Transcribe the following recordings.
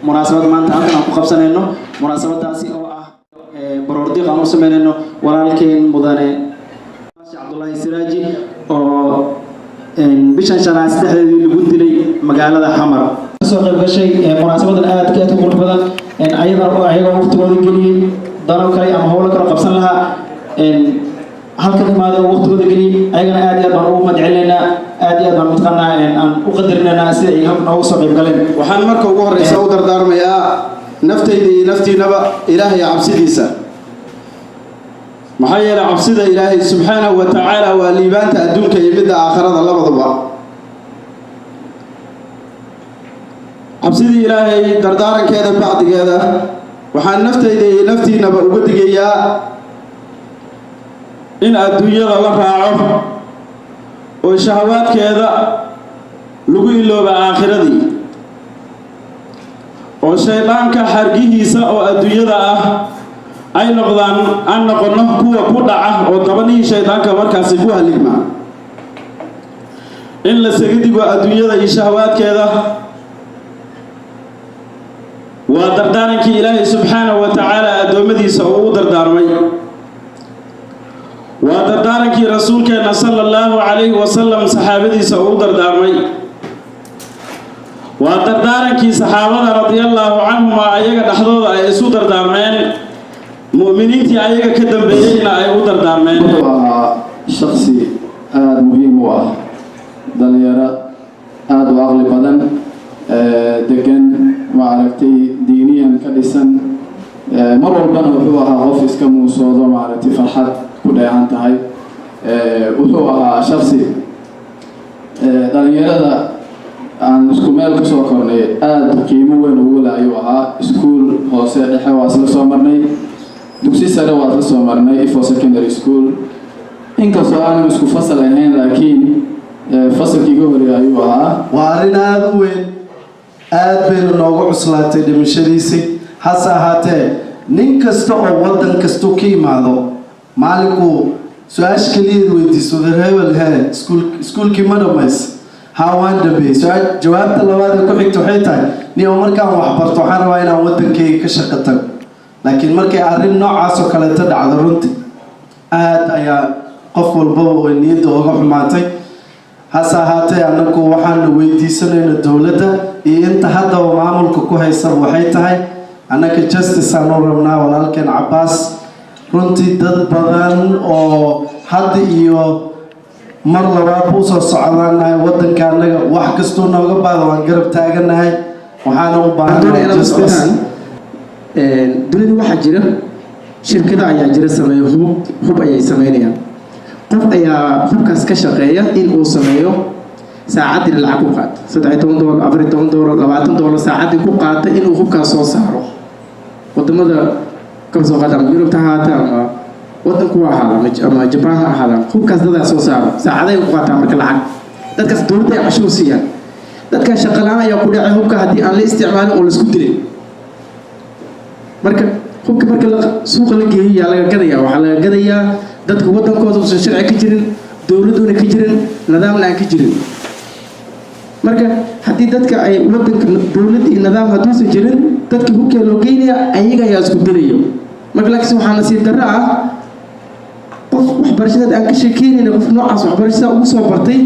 munaasabad maanta halkan aan ku qabsanayno munaasabadaasi oo ah baroordiiq aan u sameynayno walaalkeen mudane Cabdullaahi Siraaji oo bishan shanaad saddexdeedii lagu dilay magaalada Xamar soo qayb gashay munaasabadan aad u qurux badan ayaga waqtigooda geliyay dano kale ama hawlo kale qabsan lahaa halkan imaado waqtigooda geliyay ayagana aad iyo aad baan ugu madceleynaa aad iyo aad baan mutaqanaa aan u qadarinayna sida ay halkan ugu soo qayb galeen waxaan marka ugu horeysa u dardaarmayaa naftayda iyo naftiinaba ilaahay cabsidiisa maxaa yeelay cabsida ilaahay subxaanahu wa tacaala waa liibaanta adduunka iyo midda aakhirada labaduba cabsidii ilaahay dardaarankeeda bacdigeeda waxaan naftayda iyo naftiinaba uga digayaa in adduunyada la raaco oo shahawaadkeeda lagu ilooba aakhiradii oo shaydaanka xargihiisa oo adduunyada ah ay noqdaan aan noqono kuwa ku dhaca oo gabanihii shaydaanka markaasi ku haligma in la saga digo adduunyada iyo shahawaadkeeda waa dardaarankii ilaahay subxaanahu wa tacaala addoommadiisa uu u dardaarmay waa dardaarankii rasuulkeenna sala allahu calayhi wasalam saxaabadiisa uu u dardaarmay waa dardaarankii saxaabada radiallahu canhuma ayaga dhexdooda ay isu dardaarmeen mu'miniintii ayaga ka dambeeyeyna ay u dardaarmeen waa shakhsi aada muhiim u ah dhalinyaro aada u caqli badan degan maaragtay diiniyan ka dhisan mar walbana wuxuu ahaa qof iska muusoodo maaragtay farxad ku dheehan tahay wuxuu ahaa shakhsi dhalinyarada aan isku meel kasoo kornay aada qiimo weyn ugu leh ayuu ahaa iskuul hoose dhexe waa isla soo marnay dugsi sare waa isla soo marnay ifo secondary school inkastoo aanan isku fasal ahayn laakiin fasalkii ka horeeyay ayuu ahaa waa arrin aada u weyn aad baynu noogu cuslaatay dhimashadiisii hase ahaatee nin kasta oo waddan kastuu ka imaado maalinkuu su-aasha keliyaed weydiiso hebel iskuulkii ma dhammays waan dhameeyey jawaabta labaad ee ku xigta waxay tahay nin oo markaan waxbarto waxaan rabaa inaan waddankayga ka shaqo tago laakiin markay arrin noocaas oo kaleeto dhacdo runtii aad ayaa qof walbaba way niyadda ooga xumaatay hase ahaatee annagu waxaanu weydiisanayna dowladda iyo inta haddaba maamulka ku haysaba waxay tahay annaga justice aanu rabnaa walaalkeen Cabbaas runtii dad badan oo hadda iyo mar labaad buu soo socdaanahay waddanka annaga wax kastuu nooga baado waan garab taaganahay waxaana u baahanahay justice dunida waxaa jira shirkada ayaa jira sameeyo hub ayay sameynayaan qof ayaa hubkaas ka shaqeeya in uu sameeyo saacadii lacag ku qaato $13 $14 $20 saacadii ku qaata inuu hubkaas soo saaro wadamada ka soo qaadam Yurub tahaata ama waddanku waa ahaada ama Japan ha ahaada hubkaas dadaa soo saaro saacaday ku qaataa marka lacag dadkaas dowladda ay cashuur siiyaan dadka shaqalaan ayaa ku dhacay hubka haddii aan la isticmaalin oo la isku dilay marka hubka marka suuqa la geeyo yaa laga gadayaa waxaa laga gadayaa dadka waddankooda uusan sharci ka jirin dowladuna ka jirin nidaamna aan ka jirin marka haddii dadka ay waddanka dowladda iyo nidaam hadduusan jirin dadka hubkee loo geynaya ayaga ayaa isku dilayo marka laakiin waxaa nasiib darro ah qof waxbarashada aan ka sheekeynayna qof noocaas waxbarashada ugu soo bartay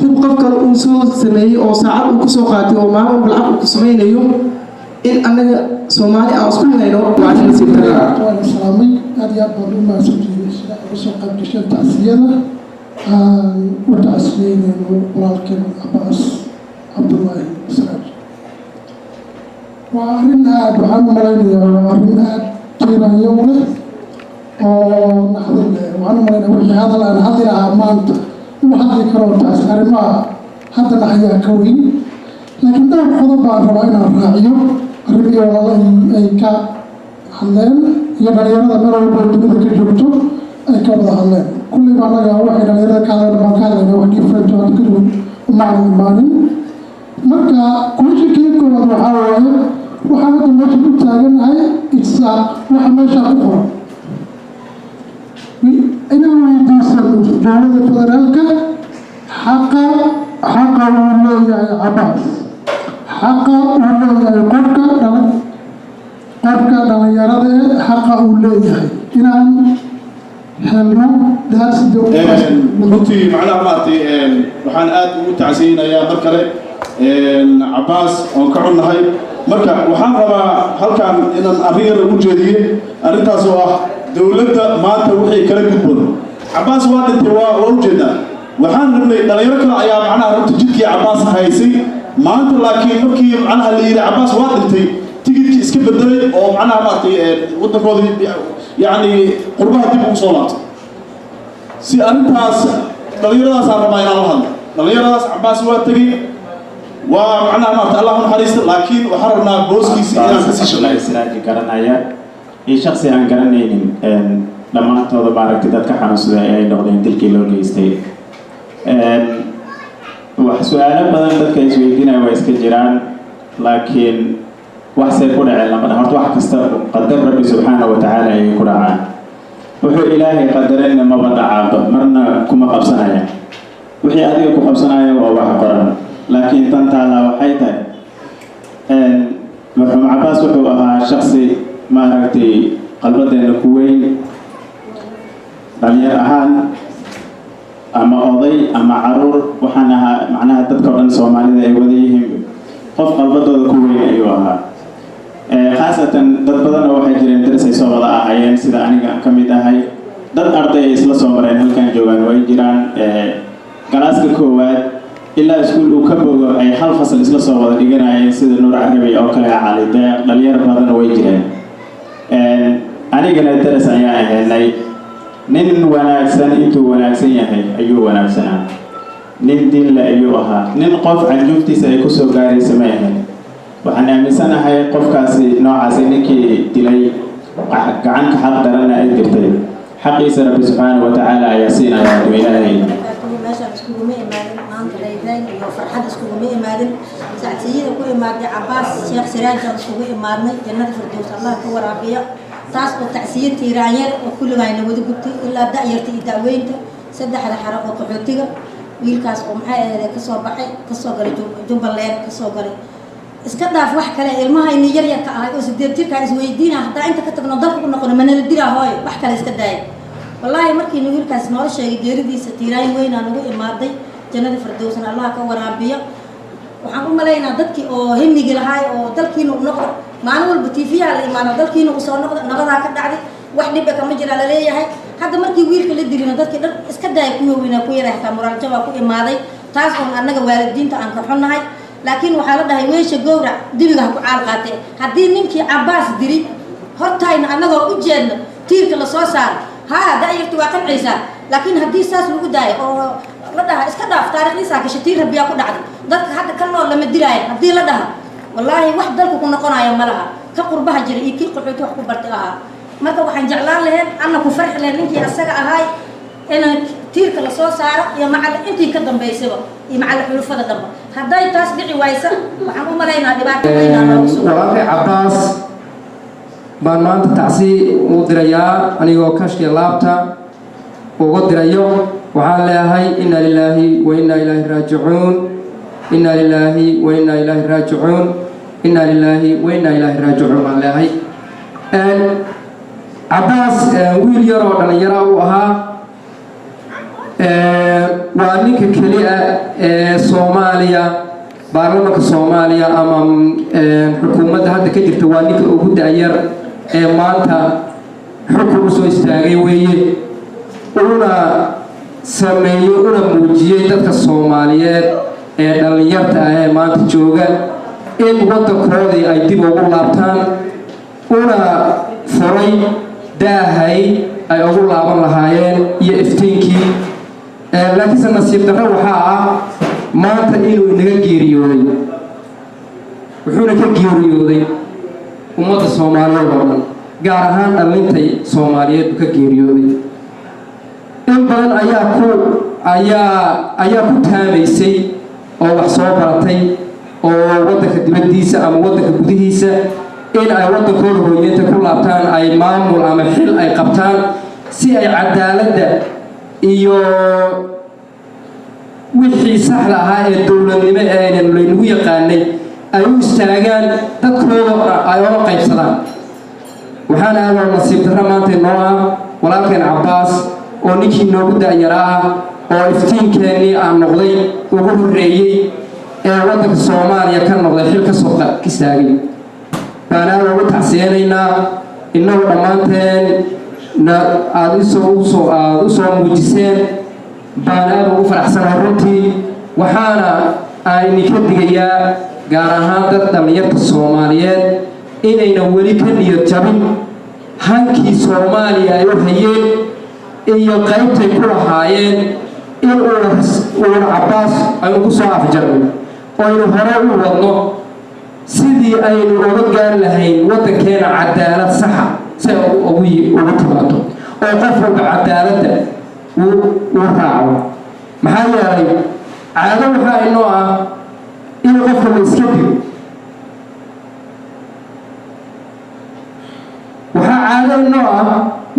hub qof kale uu soo sameeyey oo saacad uu kusoo qaatay oo maalin walba lacag uu ku sameynayo in annaga Soomaali aan isku hayno waa nasiib darro ah salaamay aad iyo aad baan u mahadsantihiin sida uga soo qayb gashay tacsiyada u tacsiyeynayno walaalkeen Cabbaas Cabdullaahi Siraaji waa arrin aad waxaan u malaynayaa waa arrin aad tiiraanyo u leh oo naxdin leh waxaan u malaynayaa wixii hadal aan hadli lahaa maanta uu hadli karo taas arrimaha haddana ayaa ka weyn laakiin dhowr qodob baan rabaa inaan raaciyo arrimihii walaalahii ay ka hadleen iyo dhalinyarada meel walba dunida ka joogto ay ka wada hadleen kulliba annaga waxay dhalinyarada ka hadleen baan ka hadlayna wax different oo ka duwan umaanan imaanin marka kuwashakii koowaad waxaa waaye waxaan hadda meesha ku taaganahay itsaaq waxa meesha ku qoran inaan weydiisan dowladda federaalka xaqa uu leeyahay Cabbaas xaqa uu leeyahay qofka dhalinyarada xaqa uu leeyahay inaan helno runtii macnaha maartay waxaan aad ugu tacsiyeynayaa mar kale Cabbaas oo ka xunnahay marka waxaan rabaa halkan inaan arrin yar ugu jeediyo arrintaas oo ah dawladda maanta wixii kala gudboon Cabbaas waa dhintay waa ujeedaa waxaan rabnay dhalinyaro kale ayaa macnaha runtii jidkii Cabbaas haysay maanta laakiin markii macnaha la yiri Cabbaas waa dhintay tigidkii iska bedelay oo macnaha maartay waddankoodii يعني قربها تبقى صلاة سي أنتاس دليل صار ما ينالهم دليل عباس واتقي ومعنا ما الله حريص لكن وحرنا بوسكي سيان كسيش الله يسراك كرنايا إيه شخصي عن كرنين لما نتوضع بارك تدك حنص أي نقدين تلك لون يستي وسؤال بدل تدك يسويدنا ويسكجران لكن وحسي كنا لما نهرت واحد قدر ربي سبحانه وتعالى يكون عان وحي إلهي قدرنا ما بدع مرنا كما قبصنايا وحي أديك قبصنايا وواح قرن لكن تنتعنا وحيتا مرحوم عباس وحوها شخصي ما رأيتي قلبتين الكوين دليل أهان أما أضي أما عرور وحنها معناها تذكر أن سومالي ذي وذيهم قف قلبته الكوين أيها خاصة dad badan oo waxay jireen darsay soo wada ahayeen sida aniga kamid ahay dad arday isla soo mareen halkan joogan way jiraan galaaska koowaad ilaa iskuul uu ka bogo ay hal fasal isla soo wada dhiganayeen sida Nuur Carabi oo kale caalida dhalinyaro badan way jireen anigana daras ayaa ahaynay nin wanaagsan intuu wanaagsan yahay ayuu wanaagsanaa nin diin la ayuu ahaa nin qof canjuftiisa ay ku soo gaaraysa ma ahayn waxaan aaminsanahay qofkaasi noocaasi ninkii dilay gacanka xaq darana ay dirtay xaqiisa rabbi subxaanahu wa tacaala ayaa siinaya ilaahay meeshaan iskuguma imaadin maanta leedahay iyo farxad iskuguma imaadin sactiyada ku imaaday Cabbaas Sheekh Siraajaan iskugu imaadnay jannada firdaws Allah ka waraabiya taas oo tacsiyad tiiraanyar oo kulligayna wada gubtay ilaa da'yarta iyo daaweynta saddexda xaraq oo qaxootiga wiilkaas oo maxay ahayd ka soo baxay ka soo galay Jubbaland ka soo galay iska dhaaf wax kale ilmaha in yar yar ka ah oo 8 jirka isweydiina hadaa inta ka tagno dalka u noqono manala diraa hooy wax kale iska daay wallahi markii wiilkaas noo sheegay geeridiisa tiiraay weyn aan ugu imaaday jannada firdawsna Allah ka waraabiyo waxaan u maleeynaa dadkii oo himmiga lahaay oo dalkiina u noqdo maalin walba TV la imaano dalkiina u soo noqdo nabada ka dhacday wax dhib kama jira la leeyahay hadda markii wiilka la dirina dadkii dhan iska daay ku weynaa ku yaray xitaa moraal jaba ku imaaday taas oo annaga waalidiinta aan ka xunnahay laakiin waxa la dhahay weesha gowrac dibiga ku caal qaatay hadii ninkii Cabbaas diri hortayna annagoo u jeedno tiirka la soo saar da'yartu waa qancaysaa laakiin hadii saas lagu daayo oo la dhaha iska dhaaf taariikhdiisa ka shatiir rabbiya ku dhacday dadka hadda kan nool lama diraayo hadii la dhaha wallahi wax dalku ku noqonayo malaha ka qurbaha jira iyo kii qaxooti wax ku bartay ahaa marka waxaan jeclaan lahayn annagu farx lahayn ninkii asaga ahay in tiirka la soo saaro iyo macal intii ka dambeysaba iyo macal xulufada dambe haday taas dhici waysa waxaan u maleynaa dhibaato weyn aan soo walaal Cabbaas baan maanta tacsi u dirayaa anigoo kashki laabta ugu dirayo waxaan leeyahay inna lillahi wa inna ilaahi raaji'uun inna lillahi wa inna ilaahi raaji'uun inna lillahi wa inna ilaahi raaji'uun baan leeyahay Cabbaas wiil yar oo dhalinyaro u ahaa waa ninka kaliya ee Soomaaliya baarlamaanka Soomaaliya ama xukuumadda hadda ka jirta waa ninka ugu da'yar ee maanta xukun soo istaagay weeye una sameeyo una muujiyay dadka Soomaaliyeed ee dhalinyarta ah ee maanta jooga in waddankoodii ay dib ugu laabtaan una furay daahay ay ugu laaban lahaayeen iyo iftiinkii laakiin nasiib darro waxaa ah maanta inuu inaga geeriyooday wuxuuna ka geeriyooday ummadda Soomaaliyeed oo dhan gaar ahaan dhalintay Soomaaliyeed ka geeriyooday in badan ayaa ku taamaysay oo wax soo baratay oo waddanka dibaddiisa ama waddanka gudihiisa in ay waddankooda hooyinta ku laabtaan ay maamul ama xil ay qabtaan si ay cadaaladda iyo wixii saxda ahaa ee dowladnimo ee laynagu yaqaanay ay u istaagaan dadkooda ay oga qaybsadaan. waxaana aad nasiib darro maanta inoo ah walaalkeen Cabbaas oo ninkii noogu da'yaraa oo iftiinkeenii aan noqday ugu horreeyey ee waddanka Soomaaliya ka noqday xil ka soo istaagay. baan aad ugu tacsiyeenaynaa innagu dhammaanteen aad u soo muujiseen. baan aad ugu faraxsanahay runtii. waxaana aan idinka digayaa gaar ahaan dad dhallinyarta Soomaaliyeed inayna weli ka niyad jabin hankii Soomaaliya ay u hayeen iyo qaybtay ku lahaayeen in uu Cabbaas aynu ku soo afjarno oo aynu hore u wadno sidii aynu uga gaari lahayn waddankeena cadaalad saxa si ugu timaado oo qof walba cadaaladda uu raaco. maxaa yeelay caado waxaa inoo ah in qofka la iska dilo. waxaa caado inoo ah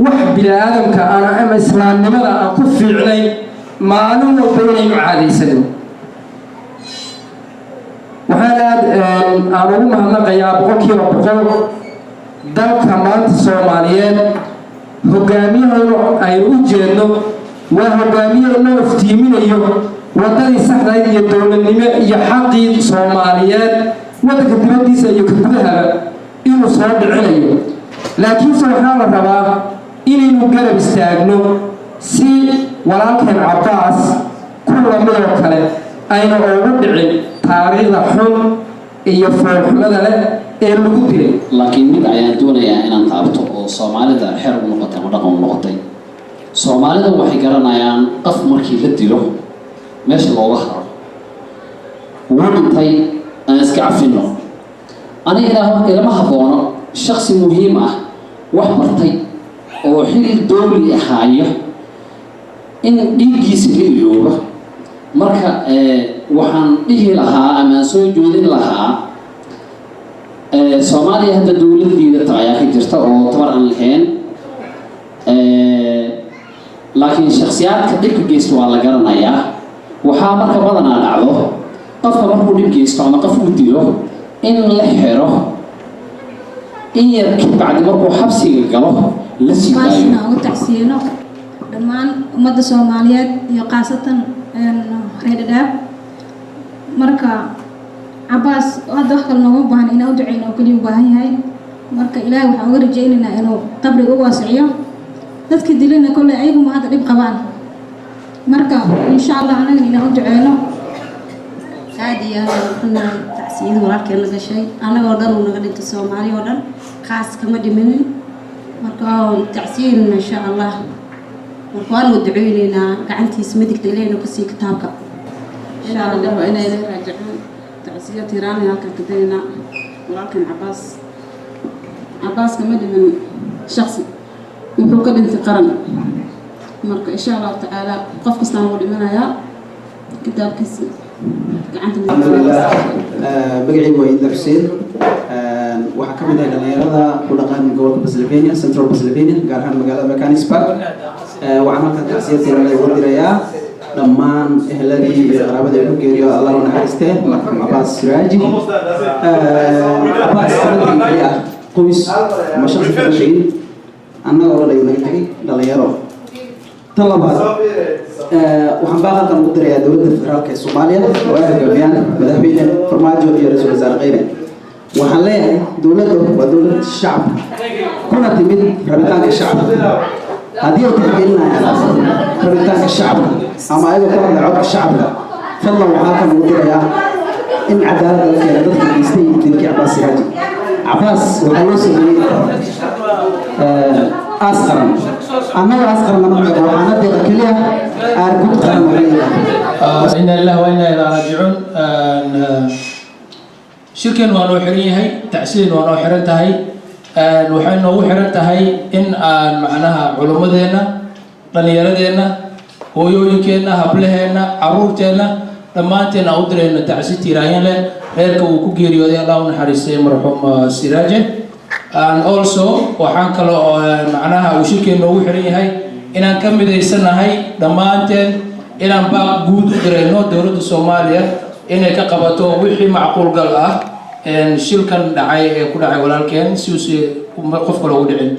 wax bini-aadamka ama islaamnimada aan ku fiicnayn maalin walba inaynu caadaysano. waxaan aan ugu mahadnaqayaa 100% dalka maanta Soomaaliyeed hogaamiyahaynu aynu u jeedno waa hogaamiye inoo iftiiminayo waddadii saxdayd iyo dowladnimo iyo xaqii Soomaaliyeed waddanka dibaddiisa iyo gudahaba inuu soo dhicinayo. laakiinse waxaa la rabaa inaynu garab istaagno si walaalkeen Cabbaas kuwa midoo kale ayna ugu dhicin taariikhda xun iyo foolxumada leh ee lagu dilay. laakiin mid ayaan doonayaa inaan taabto oo Soomaalida xeer u noqotay ama dhaqan u noqotay. Soomaalida waxay garanayaan qof markii la dilo meesha looga haro wuu dhintay aan iska cafino. aniga ilama haboono shakhsi muhiim ah wax bartay oo xilli dowli ahaayo in dhiiggiisa la iloobo. marka waxaan dhihi lahaa ama soo joodin lahaa Soomaaliya hadda dowladdeeda ayaa ka jirta oo tabar aan lahayn. laakiin shakhsiyaadka dhibka geysta waa la garanayaa. waxaa marka badanaa dhacdo qofka markuu dhib geysto ama qof uu dilo in la xiro in yar kabacdi markuu xabsiga galo la sii daayo. ugu tacsiino dhammaan ummadda Soomaaliyeed iyo qaasatan reer Dhadhaab. marka Cabbaas hadda wax kale nooga baahan inaan u duceyno oo kaliya u baahan yahay. marka Ilaahay waxaan uga rajaynaynaa inuu qabriga u waasiciyo dadka dilana kolley ayagu ma hadda dhib qabaan. marka insha Allah anaga inaan u duceyno هذه كنا تعسيد ولكن لقى شيء أنا قدر ونقدر الصومالي ودر خاص كما دمني مركون تعسيد إن شاء الله مركون ودعوا لنا قعنتي سمدك دليل وكسي كتابك إن شاء الله وإنا إليه راجعون تعسيد تيراني هكذا كدينا ولكن عباس كما دمن شخصي وحكم انتقرن مرك إن شاء الله تعالى قف كسنا ودمنا يا كتاب كسي الحمد لله بقعي وإيد حسين وحكمنا دليرada ku dhaqan gobolka Pennsylvania Central Pennsylvania gaar ahaan magaalada Mechanicsburg waxaan ka tacsiyadii laga wadirayaa dhammaan ehladii iyo qaraabadii ku geeriyo Allah u naxariistee Cabbaas Siraaji Cabbaas kaliya qoys ma shaqo ka shaqeyn annaga oo naga tagay dhalinyaro talabaad waxaan baaqan ugu dirayaa dowladda federaalka Soomaaliya oo ay hogaamiyaan madaxweyne Farmaajo iyo ra'iisul wasaare Khayre. waxaan leeyahay dowladda waa dowlad shacab kuna timid rabitaanka shacabka. haddii ay tixgelinayaan rabitaanka shacabka ama ayaga ku hadla codka shacabka fadlan waxaa kan ugu dirayaa in cadaalad la keeno dadka geystay dilkii Cabbaas Siraaji. Cabbaas waxaa loo sameeyey أسقرن أنا أسقرن من وأنا كليا أرجو قرن إن الله وإنا إلى راجعون. شركة وأنا وحرية هاي تأسيس وأنا وحرتها هاي وحنا وحرتها هاي إن معناها علومنا رنيردنا ويوينكنا هبلهنا عروتنا لما أنتنا أدرينا تأسيس تراين له غير كوكيري ودي الله ونحرسه مرحوم سراجه. and also waxaan kale oo macnaha uu shirkeenu ugu xiran yahay inaan ka midaysanahay dhammaanteen inaan baaq guud u dirayno dowladda Soomaaliya inay ka qabato wixii macquul gal ah shilkan dhacay ee ku dhacay walaalkeen si uu qof kale ugu dhicin